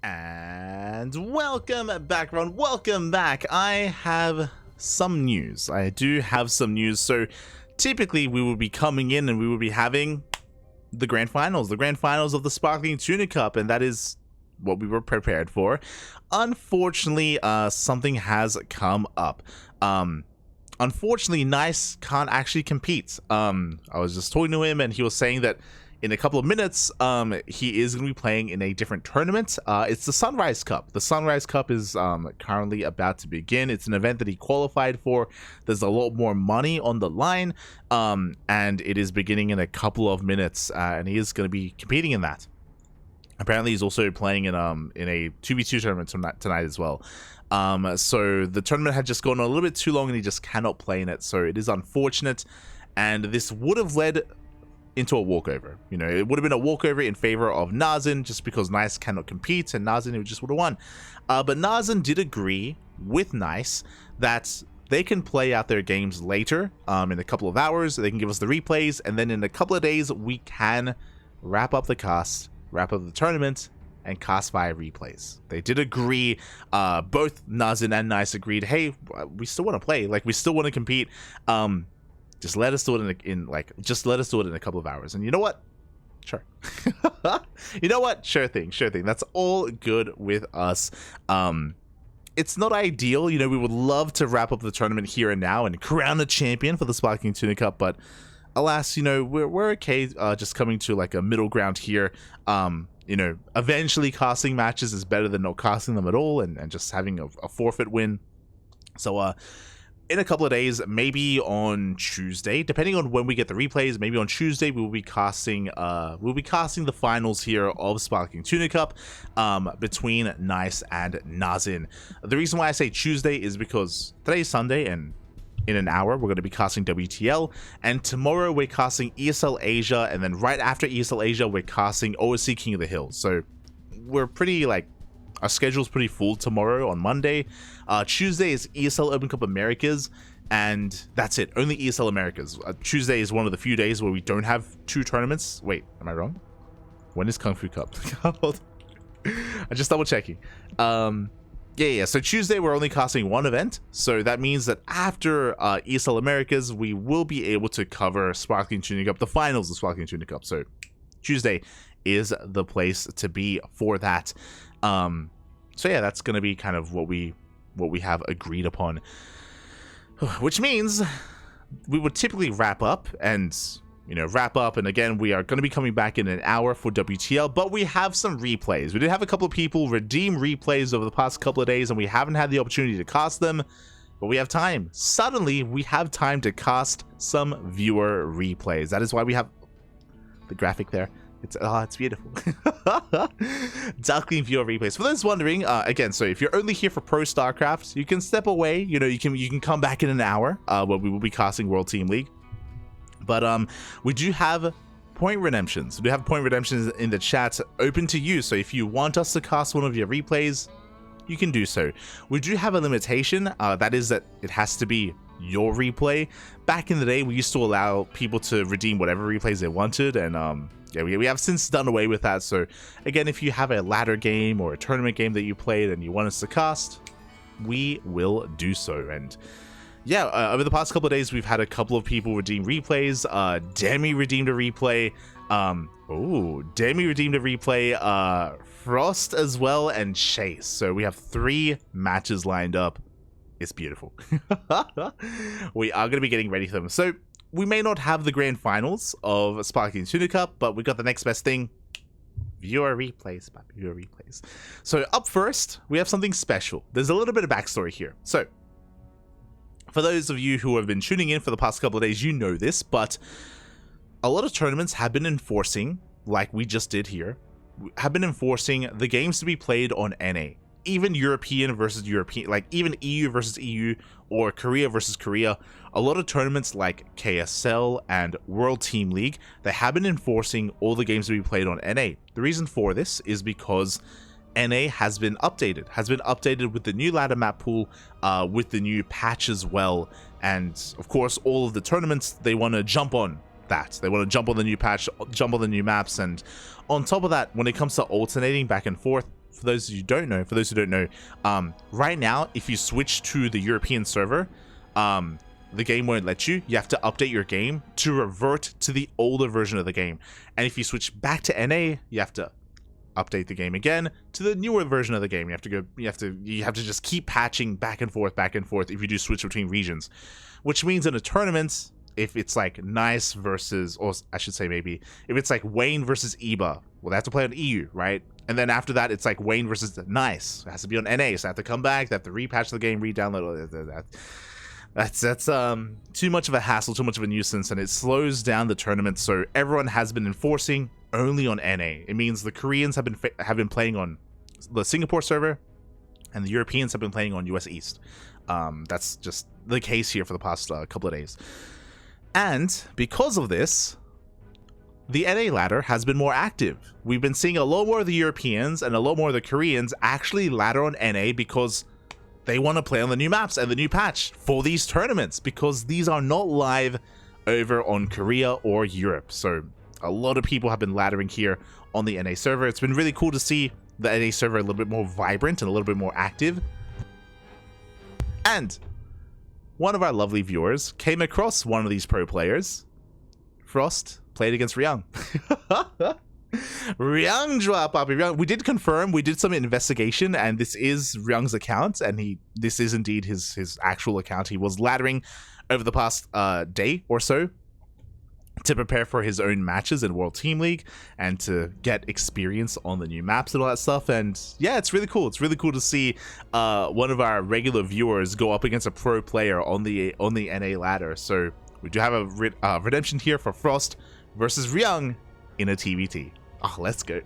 And welcome back, everyone. Welcome back. I have some news. I do have some news. So typically we will be coming in and we will be having the grand finals of the Sparkling Tuna Cup, and that is what we were prepared for. Unfortunately, something has come up. Unfortunately, Nice can't actually compete. I was just talking to him and he was saying that in a couple of minutes, he is going to be playing in a different tournament. It's the Sunrise Cup. The Sunrise Cup is currently about to begin. It's an event that he qualified for. There's a lot more money on the line, and it is beginning in a couple of minutes, and he is going to be competing in that. Apparently, he's also playing in a TvT tournament tonight as well. So the tournament had just gone on a little bit too long, and he just cannot play in it. So it is unfortunate, and this would have led into a walkover. You know, it would have been a walkover in favor of Nazin, just because Nice cannot compete, and Nazin just would have won. But Nazin did agree with Nice that they can play out their games later, in a couple of hours. They can give us the replays, and then in a couple of days we can wrap up the cast, wrap up the tournament, and cast via replays. They did agree. Both Nazin and Nice agreed, hey, we still want to play, like we still want to compete. Just let us do it just let us do it in a couple of hours. And you know what? Sure. You know what? Sure thing. That's all good with us. It's not ideal. You know, we would love to wrap up the tournament here and now and crown a champion for the Sparkling Tuna Cup, but alas, you know, we're okay just coming to like a middle ground here. You know, eventually casting matches is better than not casting them at all, and just having a forfeit win. So in a couple of days, maybe on Tuesday, depending on when we get the replays, maybe on Tuesday we will be casting the finals here of Sparkling Tuna Cup between Nice and Nazin. The reason why I say Tuesday is because today's Sunday, and in an hour we're going to be casting WTL, and tomorrow we're casting ESL Asia, and then right after ESL Asia we're casting OSC King of the Hill. So we're pretty our schedule's pretty full tomorrow on Monday. Tuesday is ESL Open Cup Americas, and that's it. Only ESL Americas. Tuesday is one of the few days where we don't have two tournaments. Wait, am I wrong? When is Kung Fu Cup? I'm just double checking. Yeah. So Tuesday we're only casting one event. So that means that after ESL Americas, we will be able to cover Sparkling Tuna Cup, the finals of Sparkling Tuna Cup. So Tuesday is the place to be for that. So yeah, that's gonna be kind of what we have agreed upon, which means we would typically wrap up, and again we are going to be coming back in an hour for WTL, but we have some replays. We did have a couple of people redeem replays over the past couple of days, and we haven't had the opportunity to cast them, but we have time. Suddenly we have time to cast some viewer replays. That is why we have the graphic there. It's beautiful. Duckling viewer replays. For those wondering, again, so if you're only here for Pro StarCraft, you can step away. You know, you can come back in an hour, where we will be casting World Team League. But we do have point redemptions. We do have point redemptions in the chat open to you. So if you want us to cast one of your replays, you can do so. We do have a limitation. That is that it has to be your replay. Back in the day, we used to allow people to redeem whatever replays they wanted, and yeah, we have since done away with that. So again, if you have a ladder game or a tournament game that you played and you want us to cast, we will do so. And yeah, over the past couple of days, we've had a couple of people redeem replays. Demi redeemed a replay. Demi redeemed a replay. Frost as well, and Chase. So we have 3 matches lined up. It's beautiful. We are going to be getting ready for them. So we may not have the grand finals of Sparkling Tuna Cup, but we got the next best thing. Viewer replays, viewer replays. So up first, we have something special. There's a little bit of backstory here. So for those of you who have been tuning in for the past couple of days, you know this, but a lot of tournaments have been enforcing, like we just did here, have been enforcing the games to be played on NA. Even European versus European, like even EU versus EU or Korea versus Korea. A lot of tournaments like KSL and World Team League, they have been enforcing all the games to be played on NA. The reason for this is because NA has been updated with the new ladder map pool, with the new patch as well, and of course all of the tournaments, they want to jump on that. They want to jump on the new patch, jump on the new maps, and on top of that, when it comes to alternating back and forth, for those who don't know, right now, if you switch to the European server, the game won't let you. You have to update your game to revert to the older version of the game. And if you switch back to NA, you have to update the game again to the newer version of the game. You have to just keep patching back and forth if you do switch between regions. Which means in a tournament, if it's like Nice versus, or I should say maybe, if it's like Wayne versus EBA, well, they have to play on EU, right? And then after that, it's like Wayne versus Nice. It has to be on NA, so they have to come back, they have to repatch the game, re-download that. That's too much of a hassle, too much of a nuisance, and it slows down the tournament. So everyone has been enforcing only on NA. It means the Koreans have been playing on the Singapore server, and the Europeans have been playing on US East. That's just the case here for the past couple of days. And because of this, the NA ladder has been more active. We've been seeing a lot more of the Europeans and a lot more of the Koreans actually ladder on NA because they want to play on the new maps and the new patch for these tournaments, because these are not live over on Korea or Europe. So a lot of people have been laddering here on the NA server. It's been really cool to see the NA server a little bit more vibrant and a little bit more active. And one of our lovely viewers came across one of these pro players. Frost played against Ryung. Ryung drop up. We did confirm, we did some investigation, and this is Ryung's account, and this is indeed his actual account. He was laddering over the past day or so to prepare for his own matches in World Team League and to get experience on the new maps and all that stuff. And yeah, it's really cool. It's really cool to see one of our regular viewers go up against a pro player on the NA ladder. So we do have a redemption here for Frost versus Ryung in a TvT. Oh, let's go.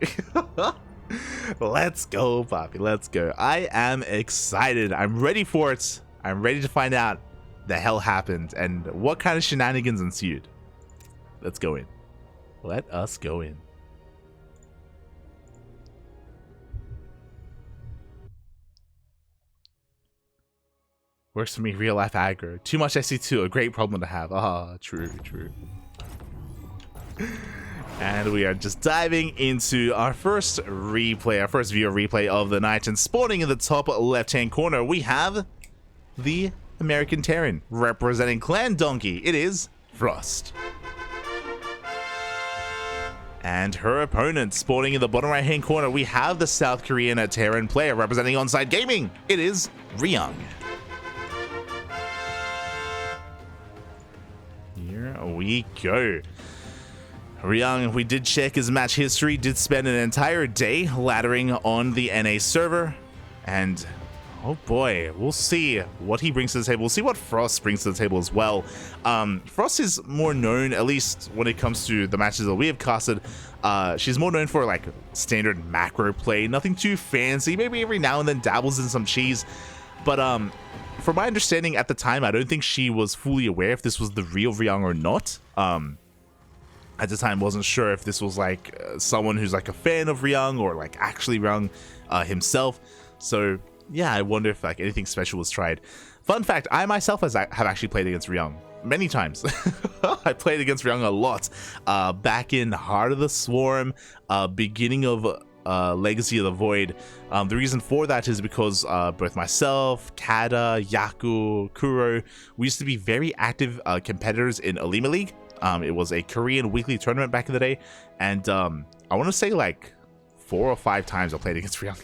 Let's go, Poppy. Let's go. I am excited. I'm ready for it. I'm ready to find out the hell happened and what kind of shenanigans ensued. Let's go in. Let us go in. Works for me, real life aggro. Too much SC2, a great problem to have. Ah, true. And we are just diving into our first replay, our first viewer replay of the night. And spawning in the top left-hand corner, we have the American Terran representing Clan Donkey. It is Frost. And her opponent, spawning in the bottom right-hand corner, we have the South Korean Terran player representing Onside Gaming. It is Ryung. Here we go. Ryung, we did check his match history, did spend an entire day laddering on the NA server, and oh boy, we'll see what he brings to the table. We'll see what Frost brings to the table as well. Frost is more known, at least when it comes to the matches that we have casted, she's more known for like standard macro play, nothing too fancy, maybe every now and then dabbles in some cheese, but from my understanding at the time, I don't think she was fully aware if this was the real Ryung or not. At the time, wasn't sure if this was like someone who's like a fan of Ryung or like actually Ryung himself. So yeah, I wonder if like anything special was tried. Fun fact, I myself have actually played against Ryung many times. I played against Ryung a lot back in Heart of the Swarm, beginning of Legacy of the Void. The reason for that is because both myself, Kada, Yaku, Kuro, we used to be very active competitors in Alima League. It was a Korean weekly tournament back in the day, and I want to say like 4 or 5 times I played against Ryung.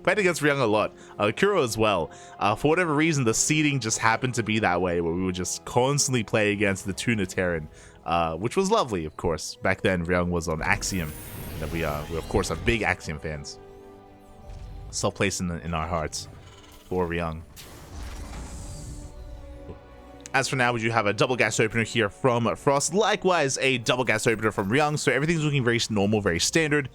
played against Ryung a lot. Kuro as well. For whatever reason, the seeding just happened to be that way, where we would just constantly play against the Tuna Terran, which was lovely, of course. Back then, Ryung was on Axiom, and we of course are big Axiom fans. Self-placed in our hearts for Ryung. As for now, we do have a double gas opener here from Frost. Likewise, a double gas opener from Ryung. So everything's looking very normal, very standard.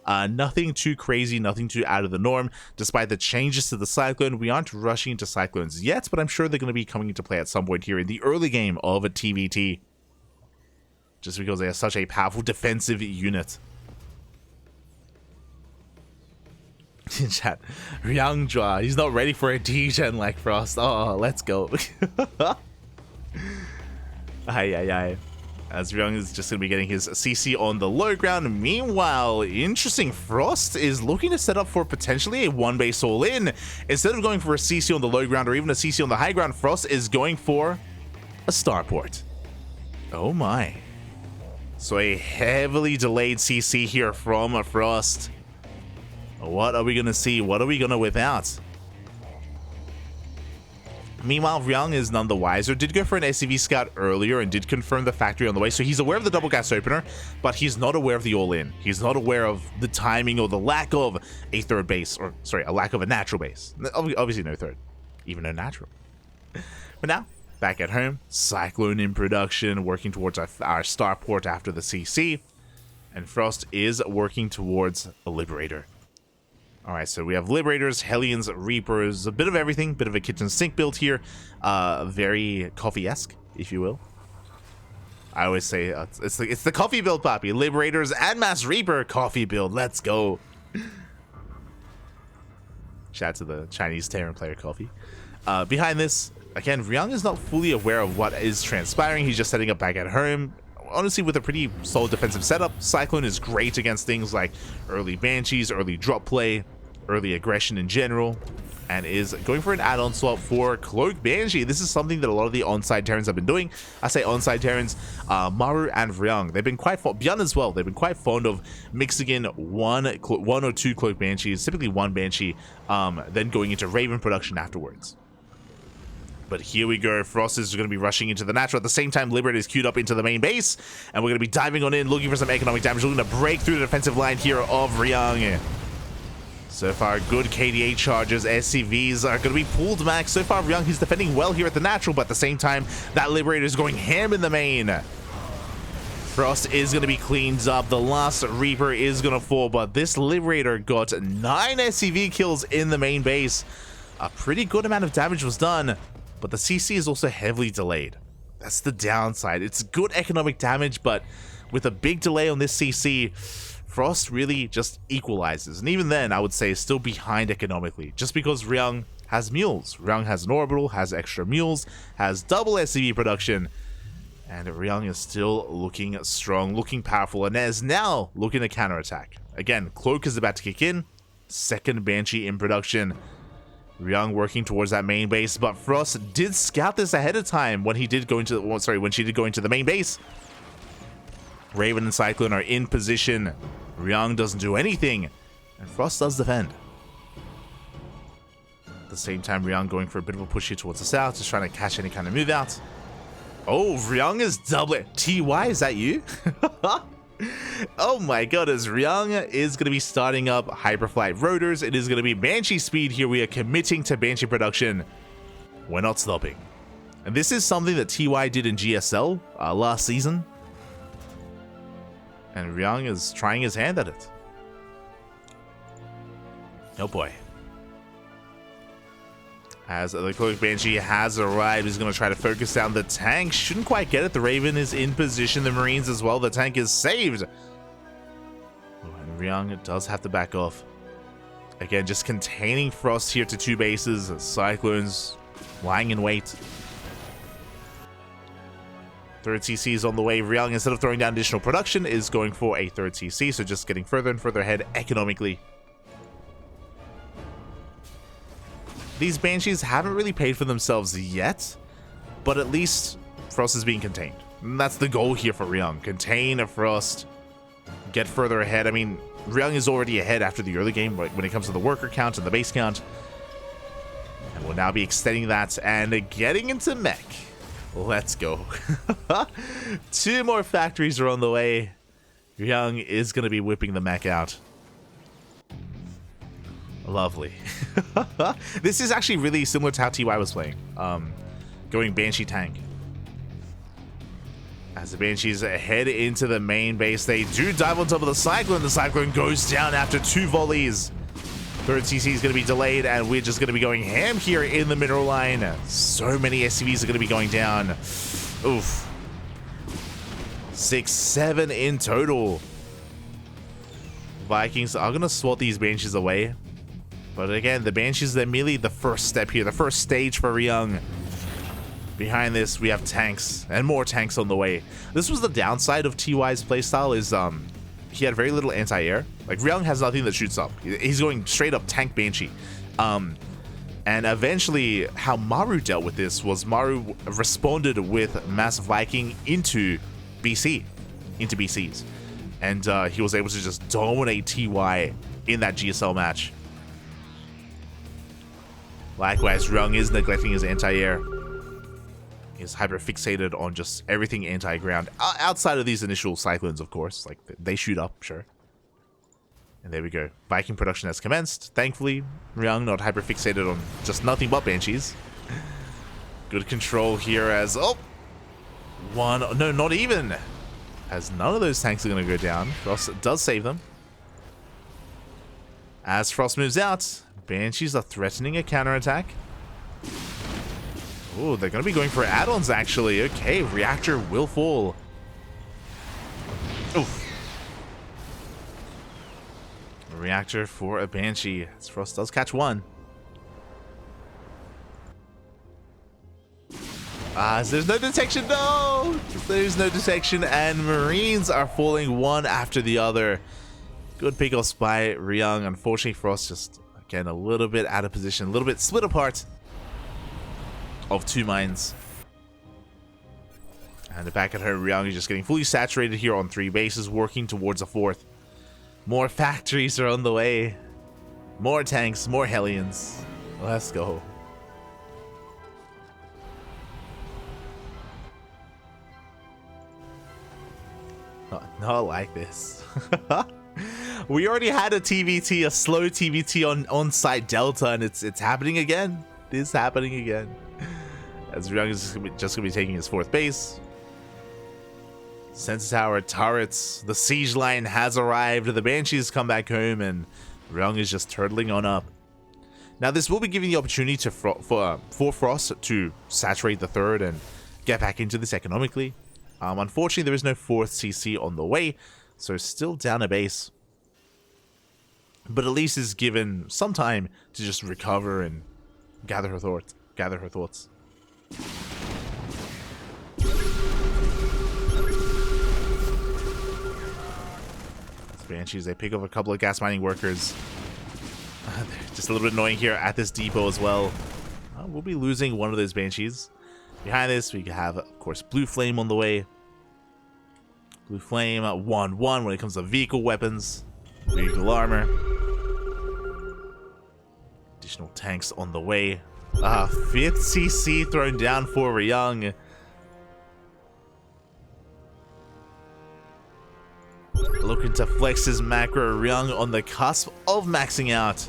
Nothing too crazy, nothing too out of the norm. Despite the changes to the Cyclone, we aren't rushing into Cyclones yet, but I'm sure they're going to be coming into play at some point here in the early game of a TvT. Just because they are such a powerful defensive unit. In chat, Ryung Jua, he's not ready for a D-Gen like Frost. Oh, let's go. Ay. As Ryung is just going to be getting his CC on the low ground. Meanwhile, interesting, Frost is looking to set up for potentially a one base all in. Instead of going for a CC on the low ground or even a CC on the high ground, Frost is going for a starport. Oh my. So a heavily delayed CC here from Frost. What are we going to see? What are we going to whip out? Meanwhile, Ryung is none the wiser. Did go for an SCV scout earlier and did confirm the factory on the way. So he's aware of the double gas opener, but he's not aware of the all-in. He's not aware of the timing or the lack of a third base, or sorry, a lack of a natural base. Obviously no third, even no natural. But now, back at home, Cyclone in production, working towards our starport after the CC. And Frost is working towards a Liberator. Alright, so we have Liberators, Hellions, Reapers, a bit of everything, bit of a kitchen sink build here. Very coffee-esque, if you will. I always say it's the coffee build, Poppy. Liberators and Mass Reaper coffee build. Let's go. Shout out to the Chinese Terran player coffee. Behind this, again, Ryung is not fully aware of what is transpiring. He's just setting up back at home. Honestly, with a pretty solid defensive setup, Cyclone is great against things like early Banshees, early drop play, early aggression in general, and is going for an add-on swap for Cloak Banshee. This is something that a lot of the onside Terrans have been doing. I say onside Terrans, Maru and Ryung, they've been quite fond, Byun as well, they've been quite fond of mixing in one or two Cloak Banshees, typically one Banshee, then going into Raven production afterwards. But here we go. Frost is going to be rushing into the natural. At the same time, Liberator is queued up into the main base. And we're going to be diving on in, looking for some economic damage. Looking to break through the defensive line here of Ryung. So far, good KDA charges. SCVs are going to be pulled back. So far, Ryung, he's defending well here at the natural. But at the same time, that Liberator is going ham in the main. Frost is going to be cleaned up. The last Reaper is going to fall. But this Liberator got 9 SCV kills in the main base. A pretty good amount of damage was done. But the CC is also heavily delayed. That's the downside. It's good economic damage, but with a big delay on this CC, Frost really just equalizes. And even then, I would say, still behind economically. Just because Ryung has mules. Ryung has an orbital, has extra mules, has double SCV production. And Ryung is still looking strong, looking powerful, and is now looking to counterattack. Again, Cloak is about to kick in. Second Banshee in production. Ryung working towards that main base, but Frost did scout this ahead of time when he did go into when she did go into the main base. Raven and Cyclone are in position. Ryung doesn't do anything, and Frost does defend. At the same time, Ryung going for a bit of a push here towards the south, just trying to catch any kind of move out. Oh, Ryung is doubling. TY, is that you? Oh my god, as Ryung is going to be starting up Hyperflight Rotors. It is going to be Banshee speed here. We are committing to Banshee production. We're not stopping. And this is something that TY did in GSL last season. And Ryung is trying his hand at it. Oh boy. As the Cloak Banshee has arrived, he's going to try to focus down the tank. Shouldn't quite get it. The Raven is in position. The Marines as well. The tank is saved. Oh, and Ryung does have to back off. Again, just containing Frost here to 2 bases. Cyclones lying in wait. Third CC is on the way. Ryung, instead of throwing down additional production, is going for a third CC. So just getting further and further ahead economically. These Banshees haven't really paid for themselves yet, but at least Frost is being contained. And that's the goal here for Ryung. Contain a Frost, get further ahead. I mean, Ryung is already ahead after the early game when it comes to the worker count and the base count. And we'll now be extending that and getting into mech. Let's go. 2 more factories are on the way. Ryung is going to be whipping the mech out. Lovely. This is actually really similar to how TY was playing. Going Banshee tank. As the Banshees head into the main base, they do dive on top of the Cyclone. The Cyclone goes down after 2 volleys. Third CC is going to be delayed, and we're just going to be going ham here in the mineral line. So many SCVs are going to be going down. Oof. 6, 7 in total. Vikings are going to swat these Banshees away. But again, the Banshees, they're merely the first step here, the first stage for Ryung. Behind this, we have tanks and more tanks on the way. This was the downside of TY's playstyle is he had very little anti-air. Like Ryung has nothing that shoots up. He's going straight up tank Banshee. And eventually how Maru dealt with this was Maru responded with Massive Viking into BCs. And he was able to just dominate TY in that GSL match. Likewise, Ryung is neglecting his anti-air. He's hyper fixated on just everything anti-ground. Outside of these initial cyclones, of course. Like, they shoot up, sure. And there we go. Viking production has commenced. Thankfully, Ryung not hyper fixated on just nothing but Banshees. Good control here as... Oh! One... No, not even! As none of those tanks are going to go down. Frost does save them. As Frost moves out, Banshees are threatening a counterattack. Oh, they're going to be going for add-ons, actually. Okay, Reactor will fall. Oof. Reactor for a Banshee. As Frost does catch one. There's no detection. No! There's no detection, and Marines are falling one after the other. Good pickoffs by Ryung. Unfortunately, Frost just, again, a little bit out of position. A little bit split apart of two mines. And back at her, Ryung is just getting fully saturated here on 3 bases, working towards a 4th. More factories are on the way. More tanks, more Hellions. Let's go. Not like this. We already had a TvT, a slow TvT on site Delta, and it's happening again. It is happening again. As Ryung is just gonna be taking his 4th base. Sensor tower, turrets, the siege line has arrived. The Banshees come back home, and Ryung is just turtling on up. Now, this will be giving the opportunity to for Frost to saturate the 3rd and get back into this economically. Unfortunately, there is no 4th CC on the way, so still down a base. But at least is given some time to just recover and gather her thoughts. Banshees, they pick up a couple of gas mining workers. Just a little bit annoying here at this depot as well. We'll be losing one of those Banshees. Behind this, we have, of course, Blue Flame on the way. Blue Flame, 1-1 when it comes to vehicle weapons, vehicle armor. Additional tanks on the way. 5th CC thrown down for Ryung. Looking to flex his macro. Ryung on the cusp of maxing out.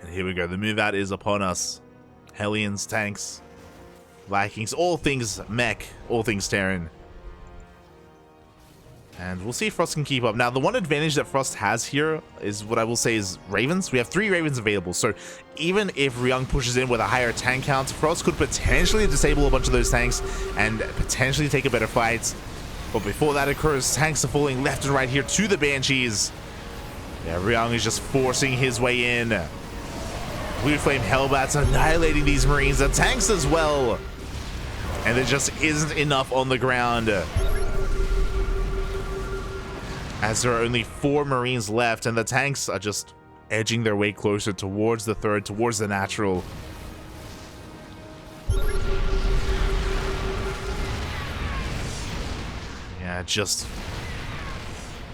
And here we go. The move out is upon us. Hellions, tanks, Vikings, all things mech, all things Terran. And we'll see if Frost can keep up. Now, the one advantage that Frost has here is what I will say is Ravens. We have 3 Ravens available, so even if Ryung pushes in with a higher tank count, Frost could potentially disable a bunch of those tanks and potentially take a better fight. But before that occurs, tanks are falling left and right here to the Banshees. Yeah, Ryung is just forcing his way in. Blue Flame Hellbats annihilating these Marines, the tanks as well. And there just isn't enough on the ground. As there are only 4 Marines left, and the tanks are just edging their way closer towards the 3rd, towards the natural. Yeah, just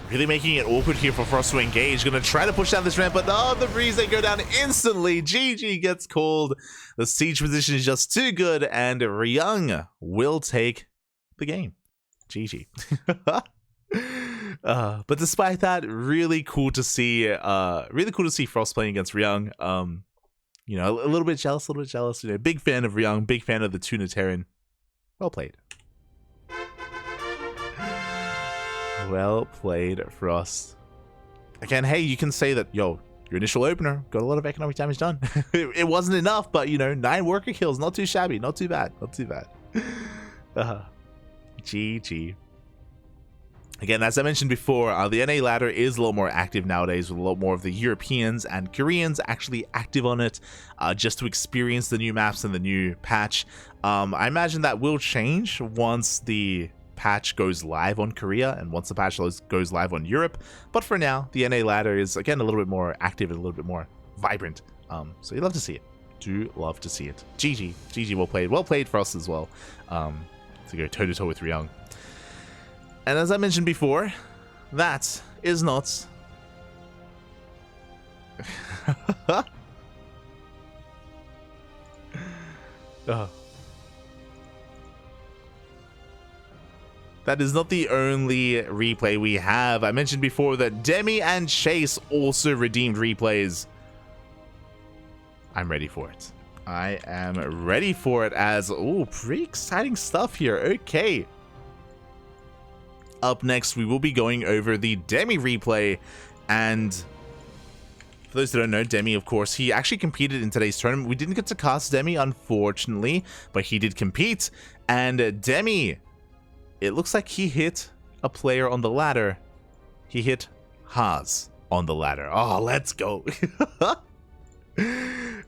really making it awkward here for Frost to engage. Gonna try to push down this ramp, but the breeze, they go down instantly. GG gets called. The siege position is just too good, and Ryung will take the game. GG. But despite that, really cool to see Frost playing against Ryung. You know, a little bit jealous. You know, big fan of Ryung, big fan of the Tuna Terran. Well played. Well played, Frost. Again, hey, you can say that, yo, your initial opener got a lot of economic damage done. It wasn't enough, but, you know, 9 worker kills, not too shabby, not too bad. GG. Again, as I mentioned before, the NA ladder is a lot more active nowadays, with a lot more of the Europeans and Koreans actually active on it, just to experience the new maps and the new patch. I imagine that will change once the patch goes live on Korea and once the patch goes live on Europe. But for now, the NA ladder is, again, a little bit more active and a little bit more vibrant. So you love to see it. Do love to see it. GG. GG, well played. Well played for us as well. To go toe-to-toe with Ryung. And as I mentioned before, that is not... That is not the only replay we have. I mentioned before that Demi and Chase also redeemed replays. I'm ready for it. I am ready for it as... Oh, pretty exciting stuff here. Okay. Up next, we will be going over the Demi replay, and for those who don't know, Demi, of course, he actually competed in today's tournament. We didn't get to cast Demi, unfortunately, but he did compete, and Demi, it looks like he hit a player on the ladder. He hit Haas on the ladder. Oh, let's go.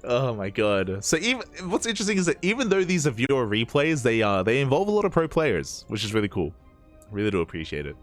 Oh my god. So even what's interesting is that even though these are viewer replays, they involve a lot of pro players, which is really cool. Really do appreciate it.